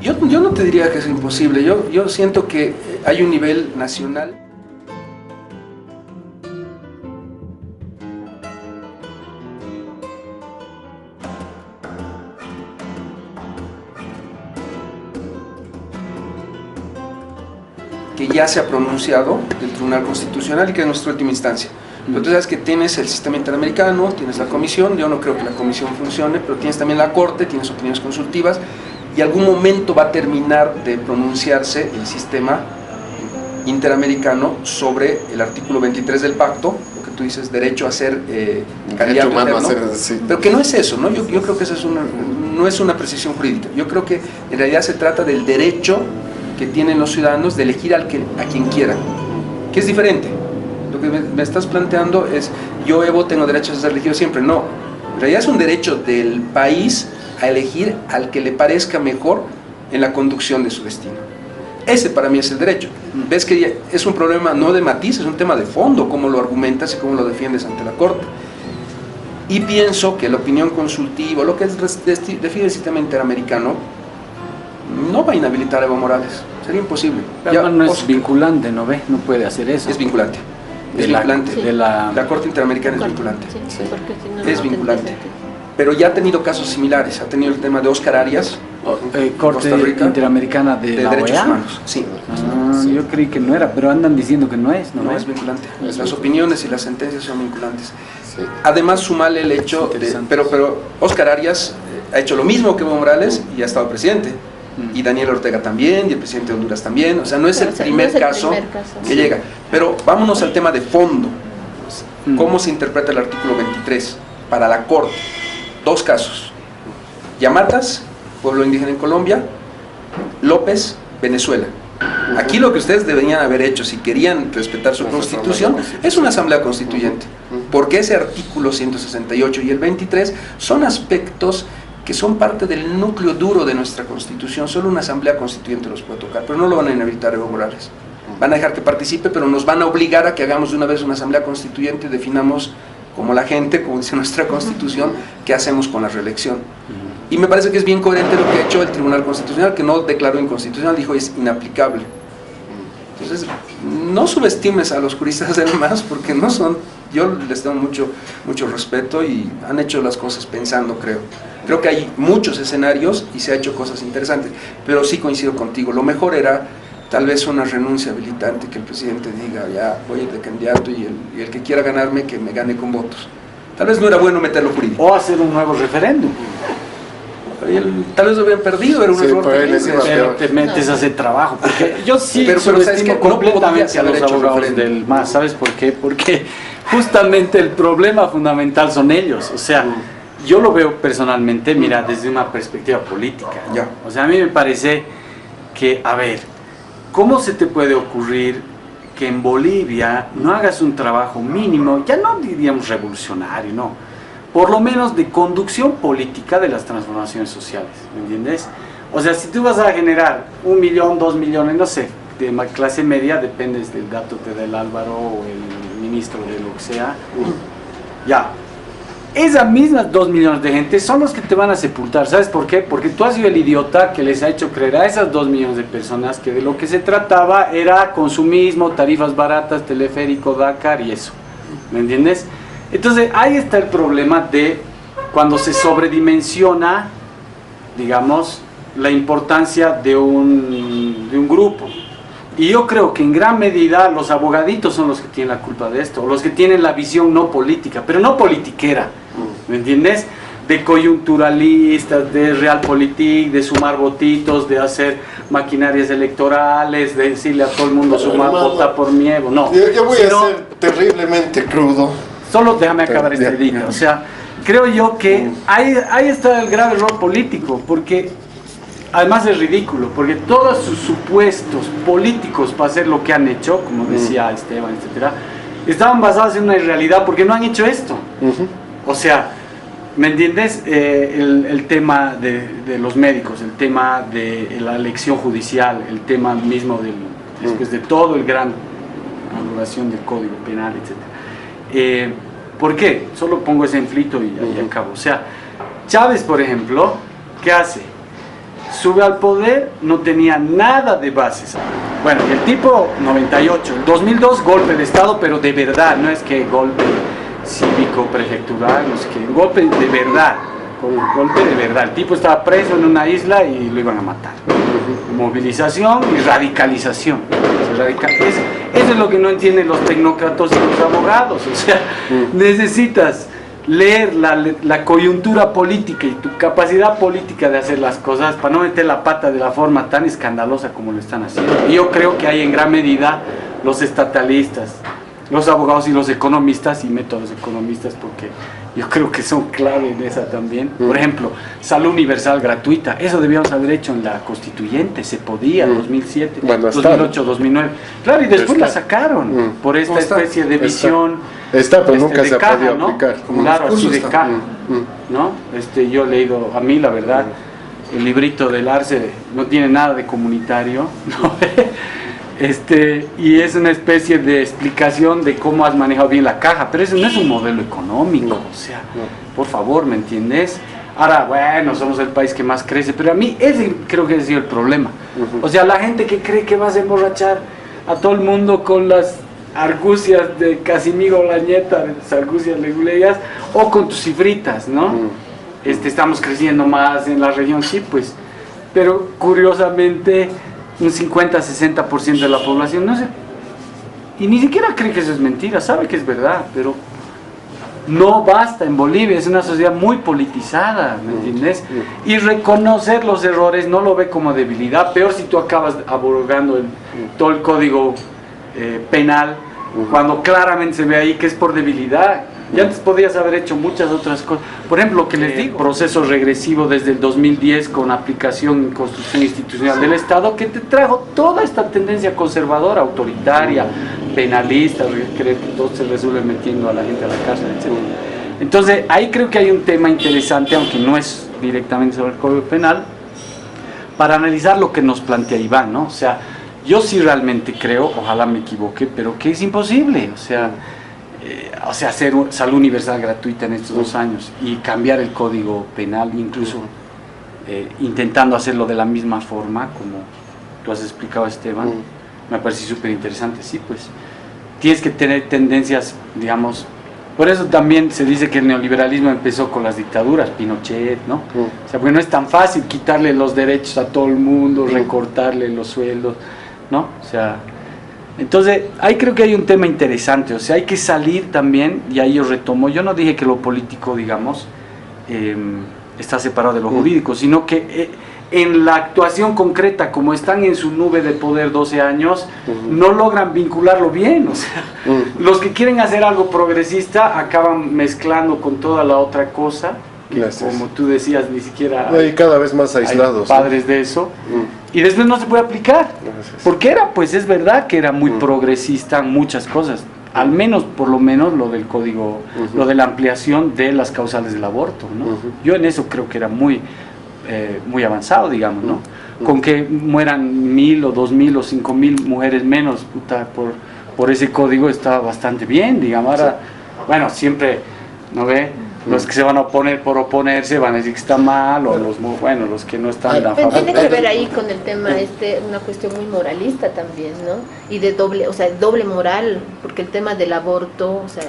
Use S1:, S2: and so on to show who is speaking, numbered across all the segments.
S1: Yo no te diría que es imposible, yo siento que hay un nivel nacional. Que ya se ha pronunciado del Tribunal Constitucional y que es nuestra última instancia. Pero tú sabes que tienes el sistema interamericano, tienes la comisión, yo no creo que la comisión funcione, pero tienes también la corte, tienes opiniones consultivas, y algún momento va a terminar de pronunciarse el sistema interamericano sobre el artículo 23 del pacto, lo que tú dices, derecho a ser candidato eterno, sí. Pero que no es eso, ¿no? Yo creo que eso es no es una precisión jurídica, yo creo que en realidad se trata del derecho que tienen los ciudadanos de elegir a quien quieran, que es diferente. Lo que me estás planteando es, Evo, tengo derecho a ser elegido siempre. No, en realidad es un derecho del país a elegir al que le parezca mejor en la conducción de su destino. Ese para mí es el derecho. Ves que es un problema no de matiz, es un tema de fondo, cómo lo argumentas y cómo lo defiendes ante la Corte. Y pienso que la opinión consultiva, lo que define el sistema interamericano, no va a inhabilitar a Evo Morales, sería imposible.
S2: Pero no es vinculante, ¿no ve? No puede hacer eso.
S1: Es vinculante. La Corte Interamericana es vinculante.
S3: Sí, porque si no,
S1: es vinculante. Pero ya ha tenido casos similares. Ha tenido el tema de Oscar Arias,
S2: Corte Interamericana de la
S1: Derechos
S2: OEA.
S1: Humanos. Sí.
S2: Sí. Yo creí que no era, pero andan diciendo que no es.
S1: No es vinculante. Las opiniones y las sentencias son vinculantes. Sí. Además, sumale el hecho de... Pero Oscar Arias ha hecho lo mismo que Evo Morales y ha estado presidente. Y Daniel Ortega también, y el presidente de Honduras también. O sea, no es el primer caso que llega. Pero vámonos al tema de fondo. ¿Cómo se interpreta el artículo 23 para la Corte? Dos casos: Yamatas, pueblo indígena en Colombia; López, Venezuela. Aquí lo que ustedes deberían haber hecho, si querían respetar su constitución, es una asamblea constituyente, porque ese artículo 168 y el 23 son aspectos que son parte del núcleo duro de nuestra constitución. Solo una asamblea constituyente los puede tocar, pero no lo van a inhabilitar Evo Morales. Van a dejar que participe, pero nos van a obligar a que hagamos de una vez una asamblea constituyente y definamos como la gente, como dice nuestra constitución, qué hacemos con la reelección. Y me parece que es bien coherente lo que ha hecho el Tribunal Constitucional, que no declaró inconstitucional, dijo es inaplicable. Entonces, no subestimes a los juristas del MAS, porque no son, yo les tengo mucho respeto y han hecho las cosas pensando, creo que hay muchos escenarios y se ha hecho cosas interesantes, pero sí coincido contigo, lo mejor era tal vez una renuncia habilitante, que el presidente diga, ya voy de candidato y el que quiera ganarme, que me gane con votos. Tal vez no era bueno meterlo jurídico.
S2: O hacer un nuevo referéndum.
S1: Tal vez lo habían perdido, era un error.
S2: Pero te metes a hacer trabajo, porque yo sí subestimo completamente a los abogados del MAS. ¿Sabes por qué? Porque justamente el problema fundamental son ellos. O sea, yo lo veo personalmente, mira, desde una perspectiva política. O sea, a mí me parece que, a ver, ¿cómo se te puede ocurrir que en Bolivia no hagas un trabajo mínimo, ya no diríamos revolucionario, no, por lo menos de conducción política de las transformaciones sociales, ¿me entiendes? O sea, si tú vas a generar 1 millón, 2 millones, no sé, de clase media, dependes del dato que te da el Álvaro o el ministro de lo que sea, ya, esas mismas 2 millones de gente son los que te van a sepultar. ¿Sabes por qué? Porque tú has sido el idiota que les ha hecho creer a esas 2 millones de personas que de lo que se trataba era consumismo, tarifas baratas, teleférico, Dakar y eso, ¿me entiendes? Entonces ahí está el problema de cuando se sobredimensiona, digamos, la importancia de un grupo. Y yo creo que en gran medida los abogaditos son los que tienen la culpa de esto, los que tienen la visión no política, pero no politiquera, ¿me entiendes? De coyunturalistas, de realpolitik, de sumar votitos, de hacer maquinarias electorales, de decirle a todo el mundo sumar, vota por mi Evo, no.
S4: Yo voy a ser terriblemente crudo.
S2: Solo déjame acabar esta idea. O sea, creo yo que ahí está el grave error político, porque además es ridículo, porque todos sus supuestos políticos para hacer lo que han hecho, como decía Esteban, etcétera, estaban basados en una irrealidad porque no han hecho esto. O sea, ¿me entiendes? El tema de los médicos, el tema de la elección judicial, el tema mismo después de todo el gran anulación del Código Penal, etcétera. ¿Por qué? Solo pongo ese ejemplito y acabo. O sea, Chávez, por ejemplo, ¿qué hace? sube al poder, no tenía nada de bases. Bueno, el tipo 98, el 2002 golpe de Estado, pero de verdad, no es que golpe cívico, prefectural, no sé qué, golpe de verdad, golpe de verdad. El tipo estaba preso en una isla y lo iban a matar. Movilización y radicalización. Eso es lo que no entienden los tecnócratas y los abogados. O sea, necesitas leer la coyuntura política y tu capacidad política de hacer las cosas para no meter la pata de la forma tan escandalosa como lo están haciendo. Y yo creo que hay en gran medida los estatalistas, los abogados y los economistas, y meto a los economistas porque yo creo que son clave en esa también. Por ejemplo, salud universal gratuita, eso debíamos haber hecho en la constituyente, se podía, 2007, bueno, 2008, 2009. Claro, y después la sacaron por esta especie de visión.
S4: Está, pero nunca se ha podido aplicar.
S2: Claro, así de caja, ¿no? Yo he leído, a mí la verdad, el librito del Arce no tiene nada de comunitario, ¿no? Y es una especie de explicación de cómo has manejado bien la caja, pero eso no es un modelo económico, o sea, por favor, ¿me entiendes? Ahora, bueno, somos el país que más crece, pero a mí ese creo que ha sido el problema. O sea, la gente que cree que vas a emborrachar a todo el mundo con las argucias de Casimiro Lañeta, de las argucias leguleyas, o con tus cifritas, ¿no? Estamos creciendo más en la región, sí, pues, pero curiosamente un 50-60% de la población no sé, y ni siquiera cree que eso es mentira, sabe que es verdad, pero no basta. En Bolivia es una sociedad muy politizada, ¿me entiendes? Y reconocer los errores no lo ve como debilidad, peor si tú acabas abrogando todo el código penal, cuando claramente se ve ahí que es por debilidad. Y antes podías haber hecho muchas otras cosas. Por ejemplo, lo que les digo, proceso regresivo desde el 2010 con aplicación y construcción institucional del Estado, que te trajo toda esta tendencia conservadora, autoritaria, penalista, creer que todo se resuelve metiendo a la gente a la cárcel, etc. Entonces, ahí creo que hay un tema interesante, aunque no es directamente sobre el Código Penal, para analizar lo que nos plantea Iván, ¿no? O sea, yo sí realmente creo, ojalá me equivoque, pero que es imposible, o sea, hacer salud universal gratuita en estos 2 años y cambiar el código penal, incluso intentando hacerlo de la misma forma, como tú has explicado, Esteban, me parece súper interesante. Sí, pues, tienes que tener tendencias, digamos, por eso también se dice que el neoliberalismo empezó con las dictaduras, Pinochet, ¿no? O sea, porque no es tan fácil quitarle los derechos a todo el mundo, recortarle los sueldos, ¿no? O sea, entonces, ahí creo que hay un tema interesante, o sea, hay que salir también, y ahí yo retomo, yo no dije que lo político, digamos, está separado de lo jurídico, sino que en la actuación concreta, como están en su nube de poder 12 años, no logran vincularlo bien, o sea, los que quieren hacer algo progresista acaban mezclando con toda la otra cosa, como tú decías, ni siquiera
S4: hay cada vez más aislados,
S2: hay padres de eso, y después no se puede aplicar, porque pues es verdad que era muy progresista en muchas cosas, al menos, por lo menos, lo del código, lo de la ampliación de las causales del aborto, ¿no? Yo en eso creo que era muy avanzado, digamos, ¿no? Con que mueran 1000 o 2000 o 5000 mujeres menos, puta, por ese código está bastante bien, digamos. Ahora, bueno, siempre, ¿no ve? Los que se van a oponer por oponerse van a decir que está mal, o los que no están a favor.
S3: Tiene que ver ahí con el tema una cuestión muy moralista también, ¿no? Y de doble moral, porque el tema del aborto, o sea,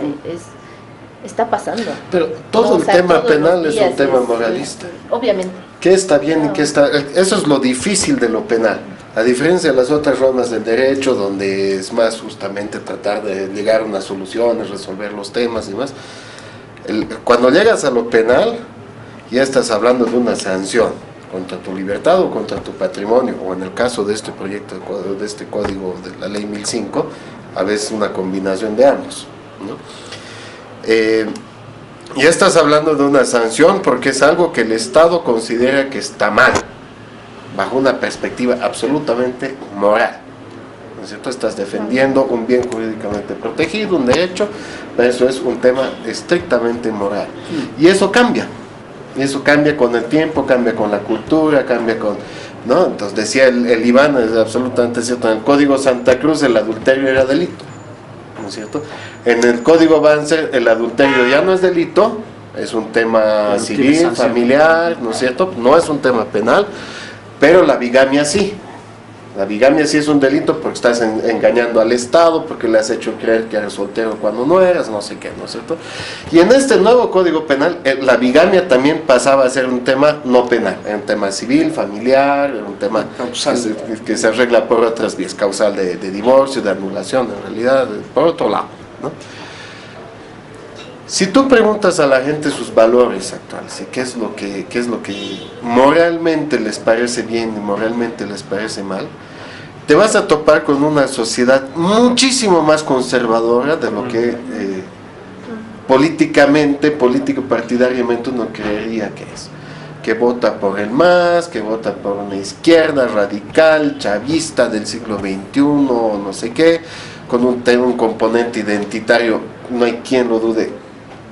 S3: está pasando.
S4: Pero todo el tema penal es un tema moralista.
S3: Obviamente.
S4: ¿Qué está bien y qué está...? Eso es lo difícil de lo penal. A diferencia de las otras ramas del derecho, donde es más justamente tratar de llegar a unas soluciones, resolver los temas y más. Cuando llegas a lo penal, ya estás hablando de una sanción contra tu libertad o contra tu patrimonio, o en el caso de este proyecto, de este código de la ley 1005, a veces una combinación de ambos, ¿no? Ya estás hablando de una sanción porque es algo que el Estado considera que está mal, bajo una perspectiva absolutamente moral, ¿no es cierto? Estás defendiendo un bien jurídicamente protegido, un derecho, pero eso es un tema estrictamente moral. Y eso cambia con el tiempo, cambia con la cultura, cambia con... ¿no? Entonces decía el Iván, es absolutamente cierto, en el Código Santa Cruz el adulterio era delito, ¿no es cierto? En el Código Banzer el adulterio ya no es delito, es un tema civil, familiar, ¿no es cierto? No es un tema penal. Pero la bigamia sí. La bigamia sí es un delito porque estás engañando al Estado, porque le has hecho creer que eres soltero cuando no eras, no sé qué, ¿no es cierto? Y en este nuevo Código Penal, la bigamia también pasaba a ser un tema no penal, era un tema civil, familiar, era un tema que se arregla por otras vías, causal de divorcio, de anulación, en realidad, por otro lado, ¿no? Si tú preguntas a la gente sus valores actuales y qué es lo que moralmente les parece bien y moralmente les parece mal, te vas a topar con una sociedad muchísimo más conservadora de lo que político-partidariamente uno creería que es. Que vota por el MAS, que vota por una izquierda radical, chavista del siglo XXI, no sé qué, con un componente identitario, no hay quien lo dude,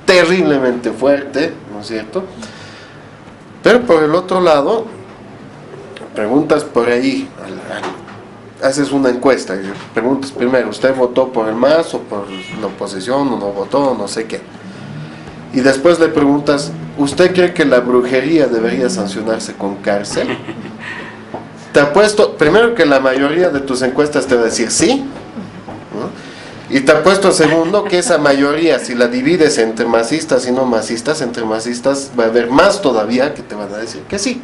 S4: terriblemente fuerte, ¿no es cierto? Pero por el otro lado, preguntas por ahí, haces una encuesta y preguntas primero, ¿usted votó por el MAS o por la oposición o no votó, no sé qué? Y después le preguntas, ¿usted cree que la brujería debería sancionarse con cárcel? Te apuesto, primero que la mayoría de tus encuestas te va a decir sí, ¿no? Y te apuesto segundo que esa mayoría, si la divides entre masistas y no masistas, entre masistas va a haber más todavía que te van a decir que sí.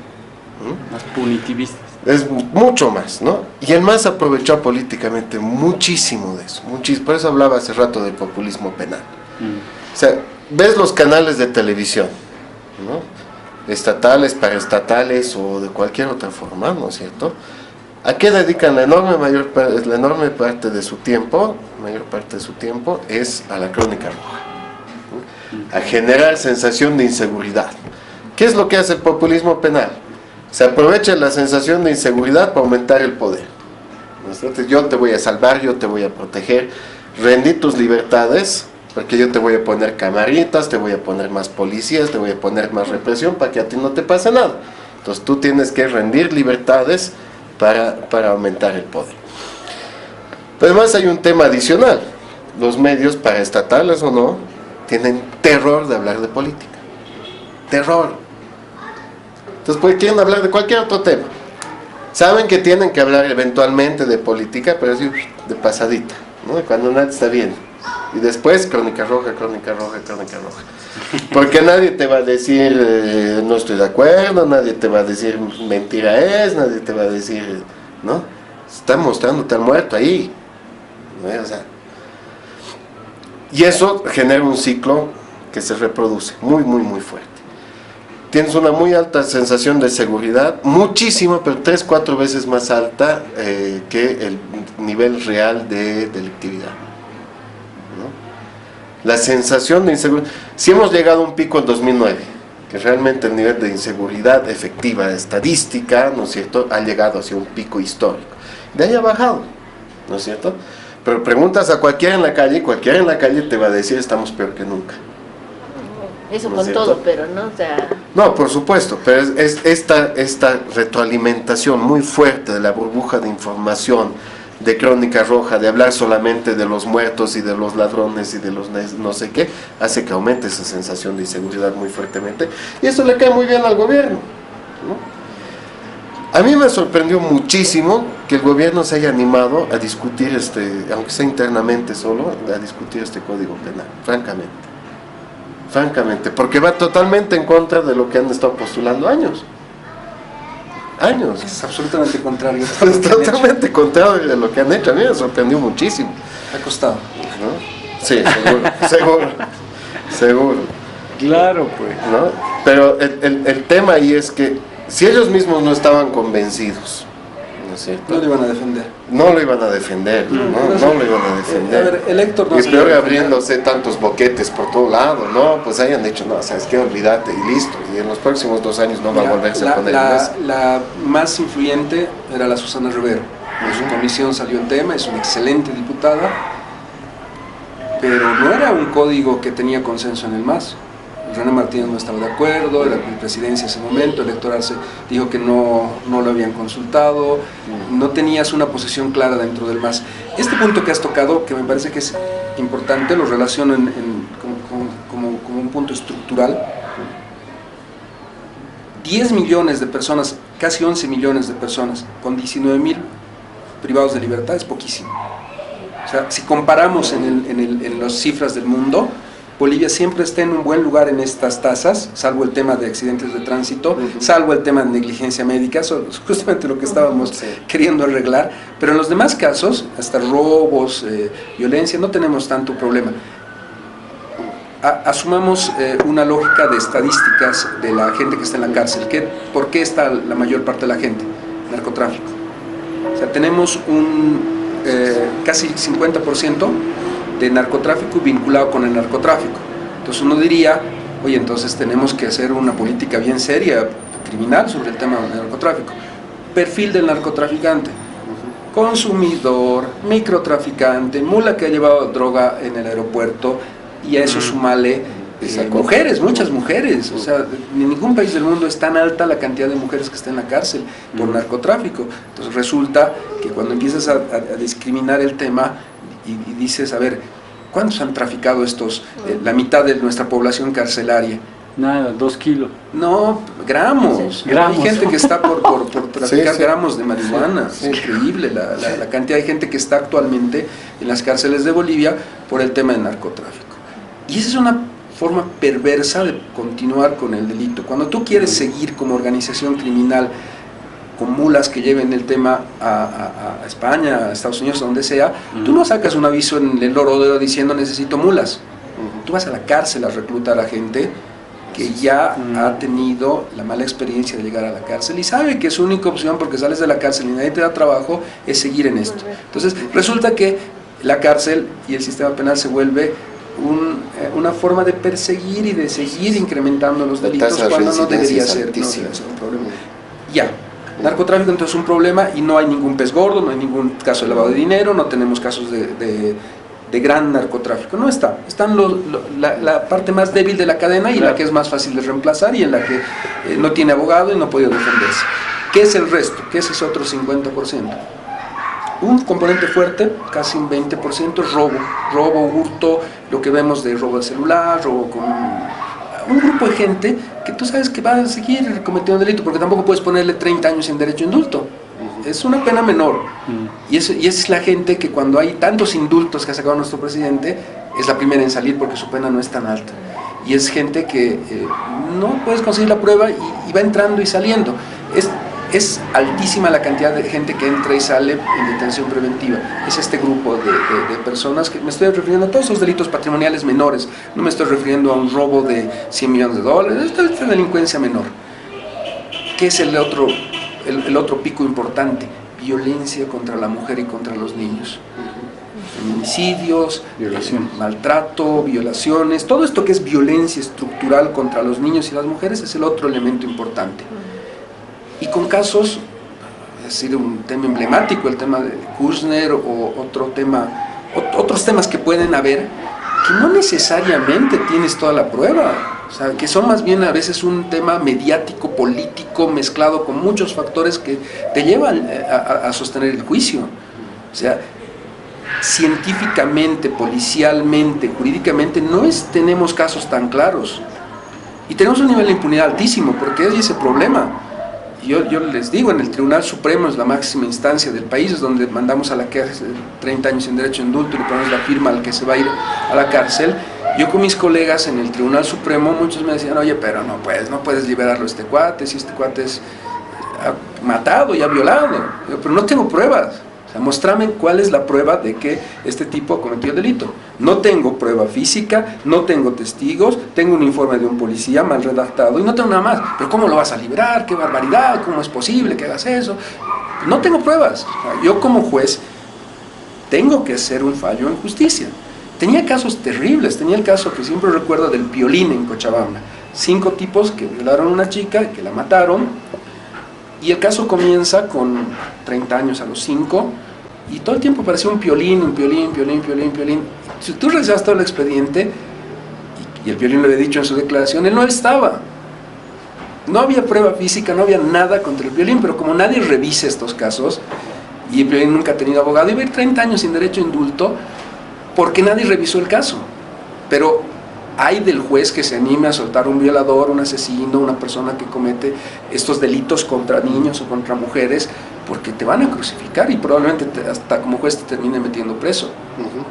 S2: Más punitivistas.
S4: Es mucho más, ¿no? Y el MAS aprovechó políticamente muchísimo de eso, muchísimo. Por eso hablaba hace rato del populismo penal. O sea, ves los canales de televisión, ¿no? Estatales, paraestatales o de cualquier otra forma, ¿no es cierto? ¿A qué dedican la enorme parte de su tiempo? Mayor parte de su tiempo es a la crónica roja, ¿no? A generar sensación de inseguridad. ¿Qué es lo que hace el populismo penal? Se aprovecha la sensación de inseguridad para aumentar el poder. Entonces, yo te voy a salvar, yo te voy a proteger, rendí tus libertades, porque yo te voy a poner camaritas, te voy a poner más policías, te voy a poner más represión para que a ti no te pase nada. Entonces tú tienes que rendir libertades para aumentar el poder. Pero además hay un tema adicional. Los medios, paraestatales o no, tienen terror de hablar de política. Terror. Entonces pues quieren hablar de cualquier otro tema. Saben que tienen que hablar eventualmente de política, pero así de pasadita, ¿no? Cuando nadie está viendo. Y después crónica roja, crónica roja, crónica roja. Porque nadie te va a decir no estoy de acuerdo, nadie te va a decir mentira es, nadie te va a decir, ¿no? Está mostrándote al muerto ahí, ¿no? O sea, y eso genera un ciclo que se reproduce muy, muy, muy fuerte. Tienes una muy alta sensación de seguridad, muchísimo, pero 3-4 veces más alta que el nivel real de delictividad. La sensación de inseguridad, si hemos llegado a un pico en 2009, que realmente el nivel de inseguridad efectiva, estadística, ¿no es cierto?, ha llegado hacia un pico histórico. De ahí ha bajado, ¿no es cierto? Pero preguntas a cualquiera en la calle te va a decir estamos peor que nunca.
S3: Eso ¿no con todo, pero no, o sea...
S4: No, por supuesto, pero es esta retroalimentación muy fuerte de la burbuja de información, de crónica roja, de hablar solamente de los muertos y de los ladrones y de los no sé qué, hace que aumente esa sensación de inseguridad muy fuertemente, y eso le cae muy bien al gobierno, ¿no? A mí me sorprendió muchísimo que el gobierno se haya animado a discutir aunque sea internamente solo, a discutir este código penal, francamente, porque va totalmente en contra de lo que han estado postulando años.
S1: Es absolutamente contrario.
S4: Es totalmente contrario de lo que han hecho. A mí me sorprendió muchísimo.
S1: Ha costado,
S4: ¿no? Sí, seguro.
S2: Claro, pues.
S4: ¿No? Pero el tema ahí es que si ellos mismos no estaban convencidos, ¿no es cierto?
S1: No lo iban a defender.
S4: No lo iban a defender, no lo iban a defender.
S1: A ver, el Héctor no.
S4: Y es peor abriéndose tantos boquetes por todo lado, ¿no? Pues hayan dicho, no, sabes qué, olvídate y listo. Y en los próximos 2 años no va a volverse a poner en mesa.
S1: La más influyente era la Susana Rivero. En su comisión salió el tema, es una excelente diputada, pero no era un código que tenía consenso en el MAS. René Martínez no estaba de acuerdo, la presidencia en ese momento electoral se dijo que no lo habían consultado, no tenías una posición clara dentro del MAS. Este punto que has tocado, que me parece que es importante, lo relaciono como un punto estructural. 10 millones de personas casi 11 millones de personas, con 19.000 privados de libertad, es poquísimo. O sea, si comparamos en las cifras del mundo, Bolivia siempre está en un buen lugar en estas tasas, salvo el tema de accidentes de tránsito, salvo el tema de negligencia médica, eso es justamente lo que estábamos queriendo arreglar, pero en los demás casos, hasta robos, violencia, no tenemos tanto problema. Asumamos una lógica de estadísticas de la gente que está en la cárcel. ¿Por qué está la mayor parte de la gente? Narcotráfico. O sea, tenemos un casi 50% de narcotráfico vinculado con el narcotráfico. Entonces uno diría, oye, entonces tenemos que hacer una política bien seria, criminal, sobre el tema del narcotráfico. Perfil del narcotraficante: consumidor, microtraficante, mula que ha llevado droga en el aeropuerto, y a eso sumale mujeres, muchas mujeres. O sea, en ningún país del mundo es tan alta la cantidad de mujeres que están en la cárcel por narcotráfico. Entonces resulta que cuando empiezas a discriminar el tema y dices, a ver, ¿cuántos han traficado estos? La mitad de nuestra población carcelaria.
S2: Nada, 2 kilos.
S1: No, gramos. Hay gente que está por traficar gramos de marihuana. Es increíble la cantidad de gente que está actualmente en las cárceles de Bolivia por el tema del narcotráfico. Y esa es una forma perversa de continuar con el delito. Cuando tú quieres seguir como organización criminal con mulas que lleven el tema a España, a Estados Unidos, donde sea, tú no sacas un aviso en el Orodero diciendo necesito mulas. Tú vas a la cárcel a reclutar a gente que ya ha tenido la mala experiencia de llegar a la cárcel y sabe que su única opción, porque sales de la cárcel y nadie te da trabajo, es seguir en esto. Entonces resulta que la cárcel y el sistema penal se vuelve una forma de perseguir y de seguir incrementando los delitos cuando no debería ser, no debería ser un problema. Ya, narcotráfico entonces es un problema y no hay ningún pez gordo, no hay ningún caso de lavado de dinero, no tenemos casos de gran narcotráfico, no está. Están la parte más débil de la cadena y la que es más fácil de reemplazar y en la que no tiene abogado y no ha podido defenderse. ¿Qué es el resto? ¿Qué es ese otro 50%? Un componente fuerte, casi un 20%, es robo, hurto, lo que vemos de robo de celular, robo con un grupo de gente que tú sabes que va a seguir cometiendo delito, porque tampoco puedes ponerle 30 años sin derecho a indulto. Es una pena menor. Y es la gente que cuando hay tantos indultos que ha sacado nuestro presidente, es la primera en salir porque su pena no es tan alta. Y es gente que no puedes conseguir la prueba y va entrando y saliendo. Es altísima la cantidad de gente que entra y sale en detención preventiva. Es este grupo de personas que me estoy refiriendo a todos esos delitos patrimoniales menores. No me estoy refiriendo a un robo de $100 millones. Esta delincuencia menor. ¿Qué es el otro pico importante? Violencia contra la mujer y contra los niños. Feminicidios, maltrato, violaciones. Todo esto que es violencia estructural contra los niños y las mujeres es el otro elemento importante. Y con casos, es decir, un tema emblemático, el tema de Kushner o otros temas que pueden haber, que no necesariamente tienes toda la prueba, o sea, que son más bien a veces un tema mediático, político, mezclado con muchos factores que te llevan a sostener el juicio. O sea, científicamente, policialmente, jurídicamente, tenemos casos tan claros. Y tenemos un nivel de impunidad altísimo, porque es ese problema. Yo les digo, en el Tribunal Supremo es la máxima instancia del país, es donde mandamos a la que hace 30 años sin derecho a indulto y le ponemos la firma al que se va a ir a la cárcel. Yo con mis colegas en el Tribunal Supremo, muchos me decían, oye, pero no puedes liberarlo a este cuate, si este cuate es matado y ha violado. Yo, pero no tengo pruebas. O sea, mostrame cuál es la prueba de que este tipo ha cometido el delito. No tengo prueba física, no tengo testigos, tengo un informe de un policía mal redactado y no tengo nada más. Pero ¿cómo lo vas a liberar? ¡Qué barbaridad! ¿Cómo es posible que hagas eso? No tengo pruebas. O sea, yo como juez tengo que hacer un fallo en justicia. Tenía casos terribles. Tenía el caso que siempre recuerdo del Piolín en Cochabamba. 5 tipos que violaron a una chica, que la mataron. Y el caso comienza con 30 años a los 5 y todo el tiempo parecía un Piolín. Si tú revisas todo el expediente, y el Piolín lo había dicho en su declaración, él no estaba. No había prueba física, no había nada contra el Piolín, pero como nadie revisa estos casos, y el Piolín nunca ha tenido abogado, iba a ir 30 años sin derecho a indulto porque nadie revisó el caso. Pero hay del juez que se anime a soltar un violador, un asesino, una persona que comete estos delitos contra niños o contra mujeres, porque te van a crucificar y probablemente hasta como juez te termine metiendo preso.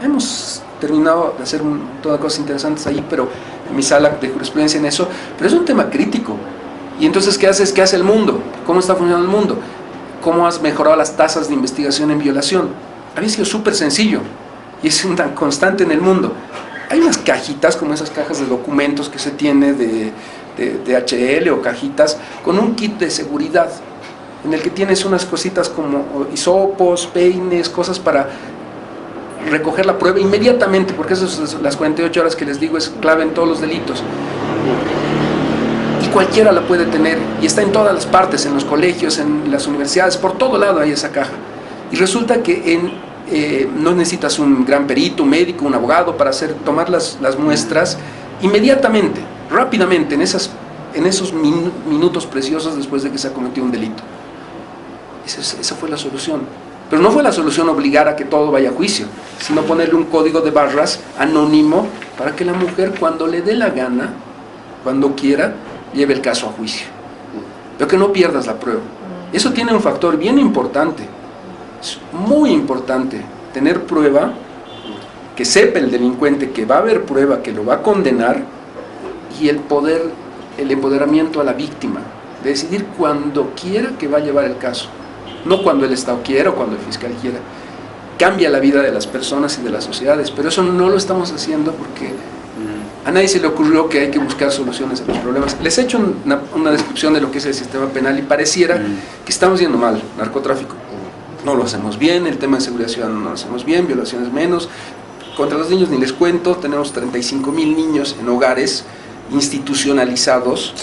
S1: Hemos terminado de hacer todas cosas interesantes ahí, pero en mi sala de jurisprudencia en eso, pero es un tema crítico. Y entonces, ¿qué haces? ¿Qué hace el mundo? ¿Cómo está funcionando el mundo? ¿Cómo has mejorado las tasas de investigación en violación? Había sido súper sencillo y es una constante en el mundo. Hay unas cajitas, como esas cajas de documentos que se tiene de DHL o cajitas, con un kit de seguridad, en el que tienes unas cositas como hisopos, peines, cosas para recoger la prueba inmediatamente, porque esas las 48 horas que les digo es clave en todos los delitos. Y cualquiera la puede tener, y está en todas las partes, en los colegios, en las universidades, por todo lado hay esa caja. Y resulta que no necesitas un gran perito, un médico, un abogado para tomar las muestras inmediatamente, rápidamente, en esos minutos preciosos después de que se ha cometido un delito. Esa fue la solución. Pero no fue la solución obligar a que todo vaya a juicio, sino ponerle un código de barras anónimo para que la mujer, cuando le dé la gana, cuando quiera, lleve el caso a juicio. Pero que no pierdas la prueba. Eso tiene un factor bien importante. Es muy importante tener prueba, que sepa el delincuente que va a haber prueba, que lo va a condenar, y el empoderamiento a la víctima, de decidir cuando quiera que va a llevar el caso, no cuando el Estado quiera o cuando el fiscal quiera. Cambia la vida de las personas y de las sociedades, pero eso no lo estamos haciendo porque a nadie se le ocurrió que hay que buscar soluciones a los problemas. Les he hecho una descripción de lo que es el sistema penal y pareciera que estamos yendo mal. Narcotráfico no lo hacemos bien, el tema de seguridad ciudadana no lo hacemos bien, violaciones menos, contra los niños ni les cuento, tenemos 35,000 niños en hogares institucionalizados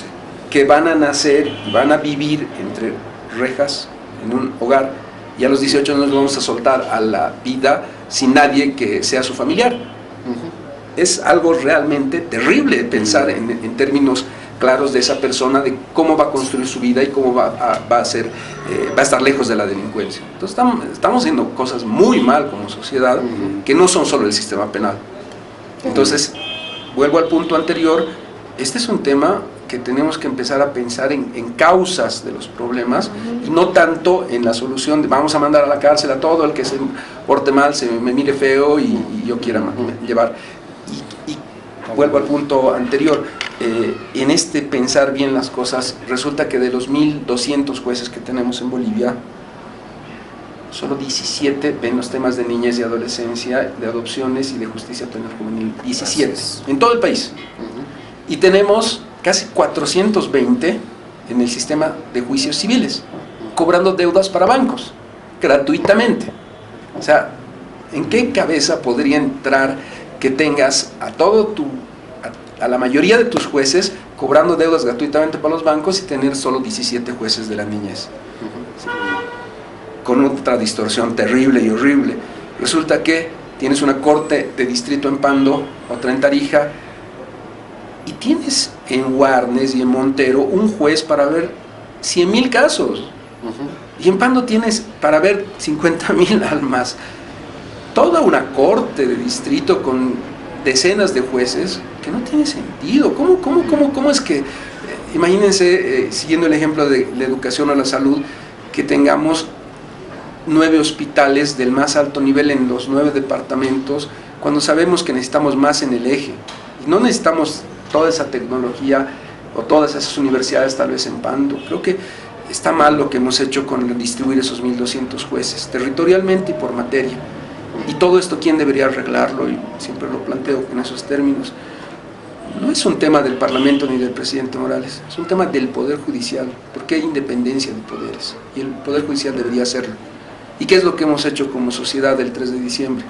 S1: que van a nacer y van a vivir entre rejas en un hogar, y a los 18 años los vamos a soltar a la vida sin nadie que sea su familiar. Es algo realmente terrible pensar en términos claros de esa persona, de cómo va a construir su vida y cómo va a estar lejos de la delincuencia. Entonces estamos haciendo cosas muy mal como sociedad, que no son solo el sistema penal. Entonces, vuelvo al punto anterior, este es un tema que tenemos que empezar a pensar en causas de los problemas y no tanto en la solución de vamos a mandar a la cárcel a todo el que se porte mal, se me mire feo y yo quiera llevar. Y vuelvo al punto anterior, en este pensar bien las cosas, resulta que de los 1.200 jueces que tenemos en Bolivia, solo 17 ven los temas de niñez y adolescencia, de adopciones y de justicia penal juvenil. 17, en todo el país. Y tenemos casi 420 en el sistema de juicios civiles, cobrando deudas para bancos, gratuitamente. O sea, ¿en qué cabeza podría entrar que tengas a la mayoría de tus jueces cobrando deudas gratuitamente para los bancos y tener solo 17 jueces de la niñez? Con otra distorsión terrible y horrible. Resulta que tienes una corte de distrito en Pando, otra en Tarija, y tienes en Guarnes y en Montero un juez para ver 100,000 casos. Y en Pando tienes para ver 50,000 almas. Toda una corte de distrito con decenas de jueces que no tiene sentido. ¿Cómo es que, imagínense, siguiendo el ejemplo de la educación o la salud, que tengamos 9 hospitales del más alto nivel en los 9 departamentos, cuando sabemos que necesitamos más en el eje? Y no necesitamos toda esa tecnología o todas esas universidades tal vez en Pando. Creo que está mal lo que hemos hecho con distribuir esos 1.200 jueces, territorialmente y por materia. Y todo esto, ¿quién debería arreglarlo? Y siempre lo planteo en esos términos. No es un tema del Parlamento ni del presidente Morales, es un tema del Poder Judicial, porque hay independencia de poderes, y el Poder Judicial debería hacerlo. ¿Y qué es lo que hemos hecho como sociedad el 3 de diciembre?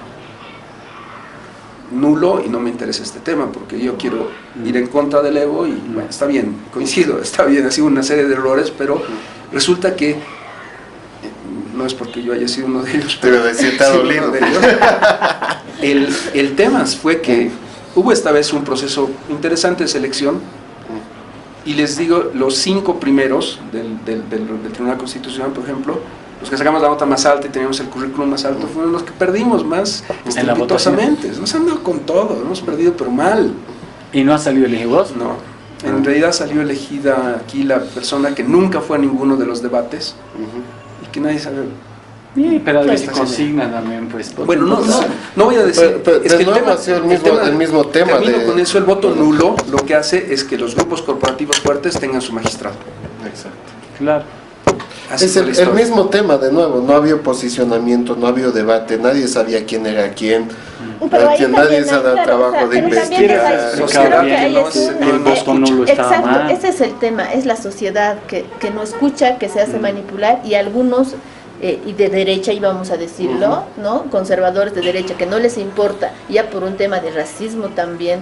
S1: Nulo, y no me interesa este tema, porque yo quiero ir en contra del Evo, y bueno, está bien, coincido, está bien, ha sido una serie de errores, pero resulta que no es porque yo haya sido uno de ellos,
S4: pero de cierta dolido.
S1: El tema fue que hubo esta vez un proceso interesante de selección, y les digo, los 5 primeros del Tribunal Constitucional, por ejemplo, los que sacamos la nota más alta y teníamos el currículum más alto, fueron los que perdimos más estrepitosamente. Nos han dado con todo, hemos perdido pero mal.
S2: ¿Y no ha salido elegido vos?
S1: No. En realidad salió elegida aquí la persona que nunca fue a ninguno de los debates y que nadie sabe.
S2: Sí, pero a veces consigna también, pues.
S1: Bueno, no voy a decir.
S4: Pero es que el tema ha sido el mismo tema.
S1: Termino con eso. El voto nulo lo que hace es que los grupos corporativos fuertes tengan su magistrado.
S4: Exacto.
S2: Claro.
S4: Así es el mismo tema, de nuevo. No había posicionamiento, no había debate, nadie sabía quién era quién. Nadie se ha dado trabajo de investigar.
S2: El voto nulo estaba mal.
S3: Ese es el tema, es la sociedad que no escucha, que se hace manipular, y algunos y de derecha, íbamos a decirlo, ¿no? Conservadores de derecha, que no les importa, ya por un tema de racismo también,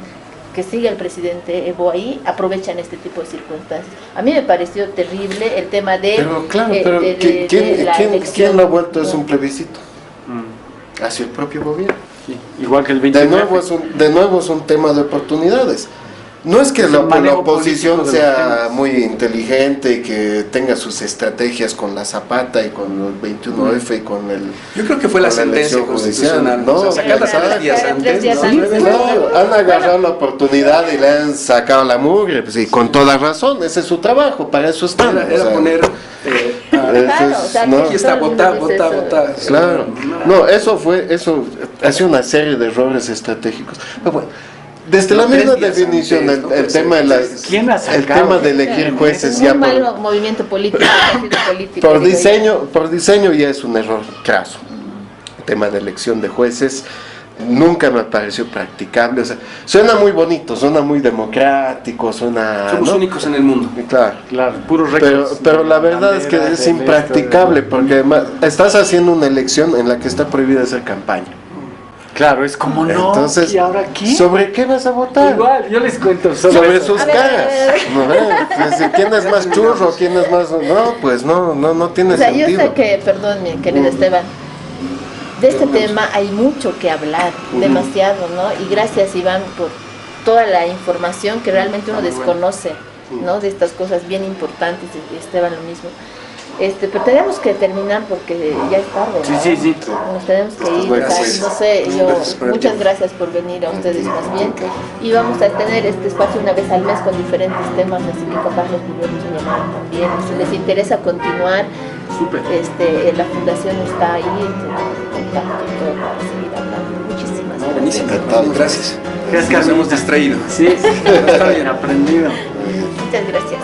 S3: que sigue el presidente Evo ahí, aprovechan este tipo de circunstancias. A mí me pareció terrible el tema de...
S4: Pero claro, ¿quién lo ha vuelto? Es un plebiscito hacia el propio gobierno.
S2: Sí, igual que el 29.
S4: De nuevo es un tema de oportunidades. No es que la oposición sea muy inteligente y que tenga sus estrategias con la Zapata y con el 21F y con el...
S1: Yo creo que fue la sentencia constitucional,
S4: ¿no?
S1: O sea, sacarla 3 días antes,
S4: ¿no? Han agarrado la oportunidad y le han sacado la mugre, pues, y con toda razón, ese es su trabajo, para eso están.
S1: Era poner... aquí está, vota.
S4: Claro. No, eso hace una serie de errores estratégicos. Pero bueno, desde la misma definición, el tema de elegir jueces ya
S3: malo movimiento político,
S4: por diseño ya es un error craso. El tema de elección de jueces nunca me pareció practicable. O sea, suena muy bonito, suena muy democrático,
S1: somos únicos en el mundo.
S2: Claro, puros récords.
S4: Pero la verdad es que es impracticable, porque además estás haciendo una elección en la que está prohibida hacer campaña.
S2: Claro, es como no.
S4: Entonces,
S2: ¿y ahora qué?
S4: ¿Sobre qué vas a votar?
S2: Igual, yo les cuento
S4: sobre sus caras. ¿Quién es más churro? ¿Quién es más...? No, pues no tiene sentido.
S3: Yo sé que, perdón, mi querido Esteban, de este tema hay mucho que hablar, demasiado, ¿no? Y gracias, Iván, por toda la información que realmente uno desconoce, ¿no? De estas cosas bien importantes, y Esteban lo mismo. Pero tenemos que terminar porque ya es tarde, ¿no?
S2: Sí.
S3: Nos tenemos que ir, no sé, muchas gracias por venir a ustedes más bien, y vamos a tener este espacio una vez al mes con diferentes temas, así que capaz los volvemos a llamar también, si les interesa continuar.
S1: Súper.
S3: La fundación está ahí, en contacto y todo para seguir hablando. Muchísimas gracias.
S1: Buenísimo, gracias.
S2: Gracias que
S1: nos hemos distraído.
S2: Sí, está bien aprendido.
S3: Muchas gracias.